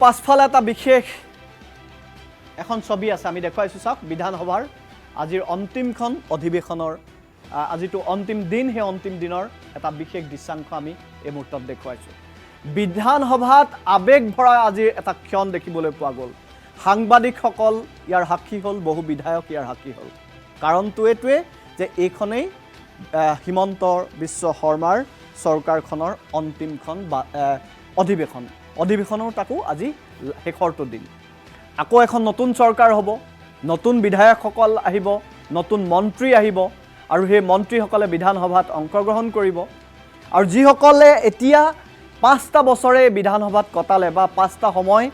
পাছফালে এটা বিশেষ এখন ছবি আছে আমি দেখুৱাইছো চাওক বিধানসভাৰ আজিৰ অন্তিমখন অধিৱেশনৰ আজিটো অন্তিম দিন হে অন্তিম দিনৰ এটা বিশেষ দৃশ্যাংশ আমি এই মুহূৰ্তত দেখুৱাইছো বিধানসভাত আবেগ ভৰা আজি এটা ক্ষণ দেখিবলৈ পোৱা গ'ল সাংবাদিকসকল ইয়াৰ সাক্ষী হ'ল বহু বিধায়ক ইয়াৰ সাক্ষী হ'ল কাৰণটো এটোৱে যে এইখনেই হিমন্ত বিশ্ব শৰ্মাৰ চৰকাৰখনৰ অন্তিমখন অধিৱেশনৰ তাকো আজি শেষৰটো দিন আকৌ এখন নতুন চৰকাৰ হ'ব নতুন বিধায়কসকল আহিব নতুন মন্ত্ৰী আহিব আৰু সেই মন্ত্ৰীসকলে বিধানসভাত অংশগ্ৰহণ কৰিব আৰু যিসকলে এতিয়া 5টা বছৰে বিধানসভাত কটালে বা 5টা সময়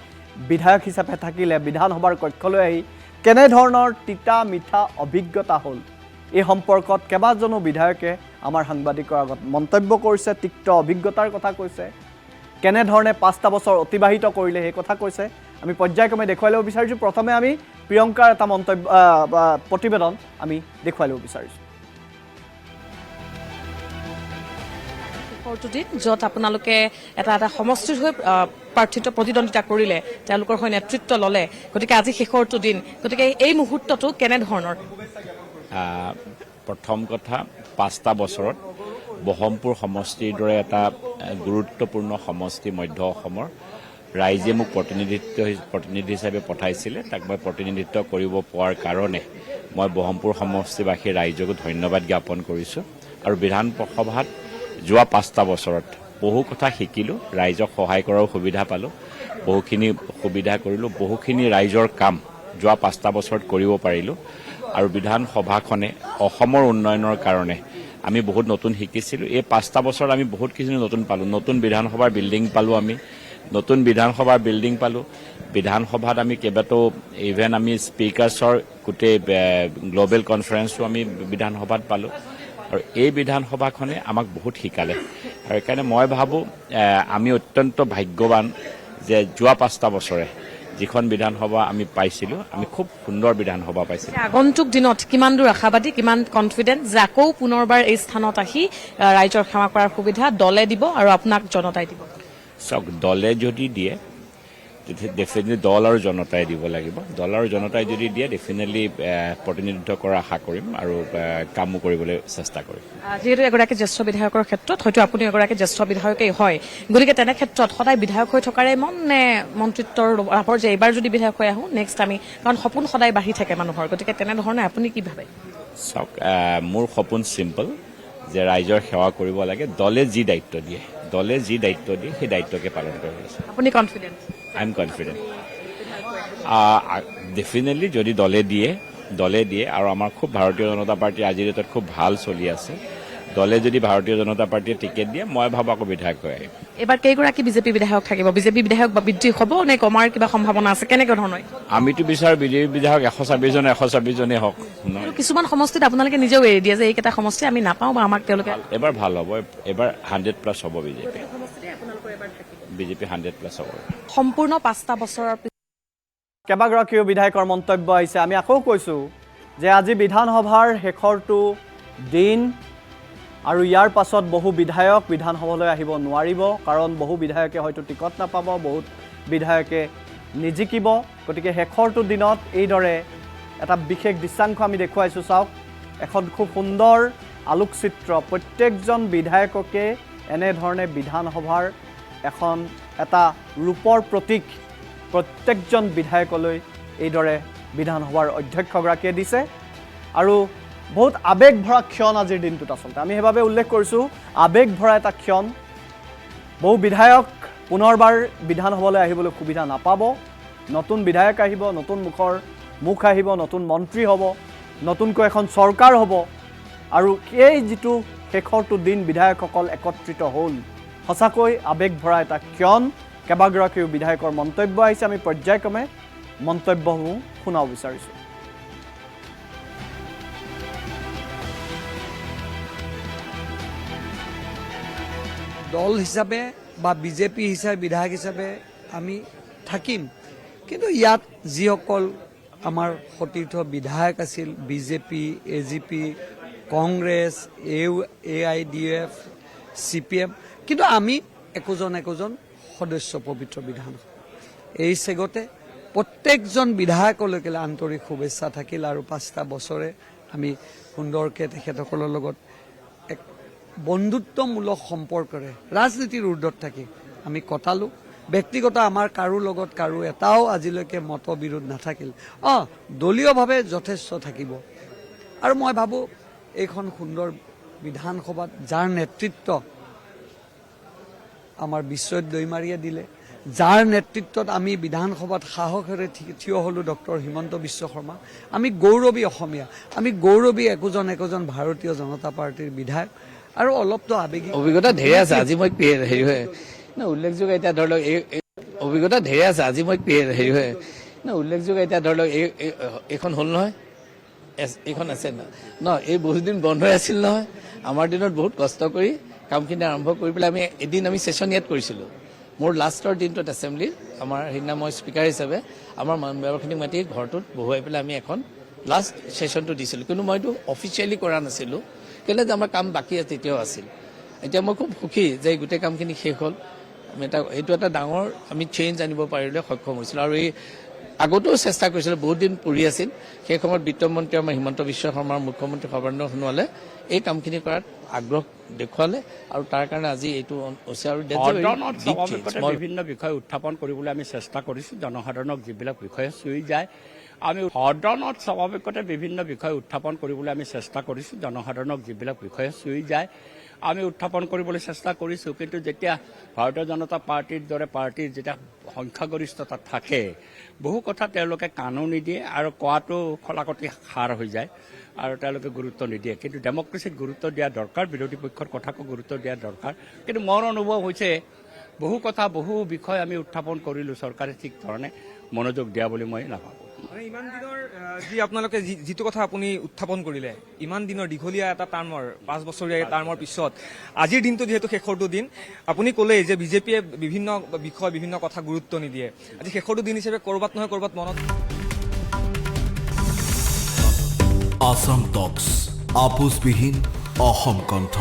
বিধায়ক হিচাপে থাকিলে বিধানসভাৰ কক্ষলৈ আহি কেনে ধৰণৰ তিতা মিঠা অভিজ্ঞতা হ'ল এই সম্পৰ্কত কেবাজনো বিধায়কে আমাৰ সাংবাদিকৰ আগত মন্তব্য কৰিছে তিক্ত অভিজ্ঞতাৰ কথা কৈছে কেনে ধৰণে 5টা বছৰ অতিবাহিত কৰিলে এই কথা কৈছে আমি পৰ্যায়ক্ৰমে দেখুৱাই ল'ব বিচাৰিছো প্ৰথমে আমি প্ৰিয়ংকাৰ এটা মন্তব্য প্ৰতিবেদন আমি দেখুৱাই ল'ব বিচাৰিছো য'ত আপোনালোকে এটা সমষ্টিৰ হৈ প্ৰাৰ্থিত্ব প্ৰতিদ্বন্দ্বিতা কৰিলে তেওঁলোকৰ হৈ নেতৃত্ব ল'লে গতিকে আজি শেষৰটো দিন গতিকে এই মুহূৰ্তটো কেনে ধৰণৰ প্ৰথম কথা 5টা বছৰত বহমপুৰ সমষ্টিৰ দৰে এটা গুৰুত্বপূৰ্ণ সমষ্টি মধ্য অসমৰ ৰাইজে মোক প্ৰতিনিধি হিচাপে পঠাইছিলে তাক মই প্ৰতিনিধিত্ব কৰিব পোৱাৰ কাৰণে মই বহমপুৰ সমষ্টিবাসী ৰাইজক ধন্যবাদ জ্ঞাপন কৰিছোঁ আৰু বিধানসভাত যোৱা 5টা বছৰত বহু কথা শিকিলোঁ ৰাইজক সহায় কৰাৰ সুবিধা পালোঁ বহুখিনি সুবিধা কৰিলোঁ বহুখিনি ৰাইজৰ কাম যোৱা 5টা বছৰত কৰিব পাৰিলোঁ আৰু বিধানসভাখনে অসমৰ উন্নয়নৰ কাৰণে আমি বহুত নতুন শিকিছিলোঁ এই 5টা বছৰত আমি বহুত কিছু নতুন পালোঁ নতুন বিধানসভাৰ বিল্ডিং পালোঁ আমি নতুন বিধানসভাৰ বিল্ডিং পালোঁ বিধানসভাত আমি কেইবাটাও ইভেন আমি স্পীকাৰ্ছৰ গোটেই গ্ল'বেল কনফাৰেন্সো আমি বিধানসভাত পালোঁ আৰু এই বিধানসভাখনে আমাক বহুত শিকালে আৰু সেইকাৰণে মই ভাবোঁ আমি অত্যন্ত ভাগ্যৱান যে যোৱা 5টা বছৰে যিখন বিধানসভা আমি পাইছিলোঁ আমি খুব সুন্দৰ বিধানসভা পাইছিলোঁ আগন্তুক দিনত কিমান দূৰ আশাবাদী কিমান কনফিডেন্ট যে আকৌ পুনৰবাৰ এই স্থানত আহি ৰাইজৰ সেৱা কৰাৰ সুবিধা দলে দিব আৰু আপোনাক জনতাই দিব চাওক দলে যদি দিয়ে ডেফিনেটলি দল আৰু জনতাই দিব লাগিব দল আৰু জনতাই যদি দিয়ে ডেফিনেটলি প্ৰতিনিধিত্ব কৰাৰ আশা কৰিম আৰু কামো কৰিবলৈ চেষ্টা কৰিম যিহেতু এগৰাকী জ্যেষ্ঠ বিধায়কৰ ক্ষেত্ৰত হয়তো আপুনি এগৰাকী জ্যেষ্ঠ বিধায়কেই হয় গতিকে তেনে ক্ষেত্ৰত সদায় বিধায়ক হৈ থকাৰে মন নে মন্ত্ৰিত্বৰ লাভৰ যে এইবাৰ যদি বিধায়ক হৈ আহোঁ নেক্সট আমি কাৰণ সপোন সদায় বাঢ়ি থাকে মানুহৰ গতিকে তেনেধৰণে আপুনি কি ভাবে চাওক মোৰ সপোন চিম্পল যে ৰাইজৰ সেৱা কৰিব লাগে দলে যি দায়িত্ব দিয়ে সেই দায়িত্বকে পালন কৰিব আছে আপুনি confident I am confident definitely যদি দলে দিয়ে আৰু আমাৰ খুব ভাৰতীয় জনতা পাৰ্টি আজিৰ ডেটত খুব ভাল চলি আছে দলে যদি ভাৰতীয় জনতা পাৰ্টিয়ে টিকেট দিয়ে মই ভাবোঁ আকৌ বিধায়ক হৈ আহিম এবাৰ কেইগৰাকী বিজেপি বিধায়ক থাকিব বিজেপি বিধায়ক বৃদ্ধি হ'ব নে কমাৰ কিবা সম্ভাৱনা আছে কেনেকৈ ধৰণৰ আমিতো বিচাৰোঁ বিজেপি বিধায়ক 126জনেই হওক কিছুমান সমষ্টিত আপোনালোকে নিজেও এৰি দিয়ে যে এইকেইটা সমষ্টি আমি নাপাওঁ বা আমাক তেওঁলোকে এবাৰ ভাল হ'ব এবাৰ 100+ হ'ব বিজেপি 100+ হ'ব সম্পূৰ্ণ 5টা বছৰৰ কেইবাগৰাকীও বিধায়কৰ মন্তব্য আহিছে আমি আকৌ কৈছোঁ যে আজি বিধানসভাৰ শেষৰটো দিন আৰু ইয়াৰ পাছত বহু বিধায়ক বিধানসভালৈ আহিব নোৱাৰিব কাৰণ বহু বিধায়কে হয়তো টিকট নাপাব বহুত বিধায়কে নিজিকিব গতিকে শেষৰটো দিনত এইদৰে এটা বিশেষ দৃশ্যাংশ আমি দেখুৱাইছোঁ চাওক এখন খুব সুন্দৰ আলোকচিত্ৰ প্ৰত্যেকজন বিধায়ককে এনেধৰণে বিধানসভাৰ এটা ৰূপৰ প্ৰতীক প্ৰত্যেকজন বিধায়কলৈ এইদৰে বিধানসভাৰ অধ্যক্ষগৰাকীয়ে দিছে আৰু বহুত আবেগ ভৰা ক্ষণ আজিৰ দিনটোত আচলতে আমি সেইবাবে উল্লেখ কৰিছোঁ আবেগ ভৰা এটা ক্ষণ বহু বিধায়ক পুনৰবাৰ বিধানসভালৈ আহিবলৈ সুবিধা নাপাব নতুন বিধায়ক আহিব নতুন মুখ আহিব নতুন মন্ত্ৰী হ'ব নতুনকৈ এখন চৰকাৰ হ'ব আৰু এই যিটো শেষৰটো দিন বিধায়কসকল একত্ৰিত হ'ল সঁচাকৈ আবেগ ভৰা এটা ক্ষণ কেইবাগৰাকীও বিধায়কৰ মন্তব্য আহিছে আমি পৰ্যায়ক্ৰমে মন্তব্যসমূহ শুনাব বিচাৰিছোঁ দল হিচাপে বা বিজেপি হিচাপে বিধায়ক হিচাপে আমি থাকিম কিন্তু ইয়াত যিসকল আমাৰ সতীৰ্থ বিধায়ক আছিল BJP AGP Congress AIDF CPM কিন্তু আমি একোজন সদস্য পবিত্ৰ বিধানসভা এই চেগতে প্ৰত্যেকজন বিধায়কলৈকে আন্তৰিক শুভেচ্ছা থাকিল আৰু 5টা বছৰে আমি সুন্দৰকৈ তেখেতসকলৰ লগত এক বন্ধুত্বমূলক সম্পৰ্কৰে ৰাজনীতিৰ ঊৰ্ধত থাকি আমি কটালোঁ। ব্যক্তিগত আমাৰ কাৰো লগত কাৰো এটাও আজিলৈকে মতবিৰোধ নাথাকিল। দলীয়ভাৱে যথেষ্ট থাকিব আৰু মই ভাবোঁ এইখন সুন্দৰ বিধানসভাত যাৰ নেতৃত্ব আমাৰ বিশ্বজিৎ দৈমাৰীয়ে দিলে, যাৰ নেতৃত্বত আমি বিধানসভাত সাহসেৰে থিয় হ'লোঁ ডক্টৰ হিমন্ত বিশ্ব শৰ্মা, আমি গৌৰৱী অসমীয়া, আমি গৌৰৱী একোজন ভাৰতীয় জনতা পাৰ্টীৰ বিধায়ক আৰু অলপতো আৱেগিক অভিজ্ঞতা ঢেৰ আছে। আজি মই হেৰি হয় উল্লেখযোগ্য এতিয়া ধৰি লওক অভিজ্ঞতা ঢেৰ আছে। আজি মই হেৰি হয় উল্লেখযোগ্য এতিয়া ধৰি লওক এইখন হ'ল নহয়, এইখন আছে ন, এই বহুত দিন বন্ধ হৈ আছিল নহয়। আমাৰ দিনত বহুত কষ্ট কৰি কামখিনি আৰম্ভ কৰি পেলাই এদিন আমি ছেশ্যন ইয়াত কৰিছিলোঁ। মোৰ লাষ্টৰ দিনটোত এছেম্বলিৰ আমাৰ সেইদিনা মই স্পীকাৰ হিচাপে আমাৰ মেম্বাৰখিনিক মাতি ঘৰটোত বহুৱাই পেলাই আমি এখন লাষ্ট ছেশ্যনটো দিছিলোঁ। কিন্তু মই এইটো অফিচিয়েলি কৰা নাছিলোঁ, কেলৈ যে আমাৰ কাম বাকী তেতিয়াও আছিল। এতিয়া মই খুব সুখী যে গোটেই কামখিনি শেষ হ'ল। এইটো এটা ডাঙৰ আমি চেঞ্জ আনিব পাৰিলে সক্ষম হৈছিলোঁ। আৰু এই আগতেও চেষ্টা কৰিছিলোঁ, বহুত দিন পৰি আছিল। সেই সময়ত বিত্তমন্ত্ৰী আমাৰ হিমন্ত বিশ্ব শৰ্মাৰ, মুখ্যমন্ত্ৰী সৰ্বানন্দ সোণোৱালে এই কামখিনি কৰাত আগ্ৰহ দেখুৱালে আৰু তাৰ কাৰণে আজি এইটো হৈছে। আৰু বিভিন্ন বিষয় উত্থাপন কৰিবলৈ আমি চেষ্টা কৰিছোঁ। জনসাধাৰণক যিবিলাক বিষয়ে চুই যায়, আমি সদনত স্বাভাৱিকতে বিভিন্ন বিষয় উত্থাপন কৰিবলৈ আমি চেষ্টা কৰিছোঁ। জনসাধাৰণক যিবিলাক বিষয়ে চুই যায় আমি উত্থাপন কৰিবলৈ চেষ্টা কৰিছোঁ। কিন্তু যেতিয়া ভাৰতীয় জনতা পাৰ্টীৰ দৰে পাৰ্টীৰ যেতিয়া সংখ্যাগৰিষ্ঠতা থাকে, বহু কথা তেওঁলোকে কাণো নিদিয়ে আৰু কোৱাটো খলাকটি সাৰ হৈ যায় আৰু তেওঁলোকে গুৰুত্ব নিদিয়ে। কিন্তু ডেমক্ৰেচিত গুৰুত্ব দিয়া দৰকাৰ, বিৰোধী পক্ষৰ কথাকো গুৰুত্ব দিয়া দৰকাৰ। কিন্তু মোৰ অনুভৱ হৈছে বহু কথা, বহু বিষয় আমি উত্থাপন কৰিলোঁ, চৰকাৰে ঠিক ধৰণে মনোযোগ দিয়া বুলি মই নাভাবোঁ। ইমান দিনৰ যি আপোনালোকে যিটো কথা আপুনি উত্থাপন কৰিলে, ইমান দিনৰ দীঘলীয়া এটা টাৰ্মৰ, 5 বছৰীয়া টাৰ্মৰ পিছত আজিৰ দিনটো যিহেতু শেষৰটো দিন, আপুনি ক'লেই যে বিজেপিয়ে বিভিন্ন বিষয়, বিভিন্ন কথা গুৰুত্ব নিদিয়ে। আজি শেষৰটো দিন হিচাপে ক'ৰবাত নহয় ক'ৰবাত মনত আসাম টক্স, আপোচবিহীন অসম কণ্ঠ।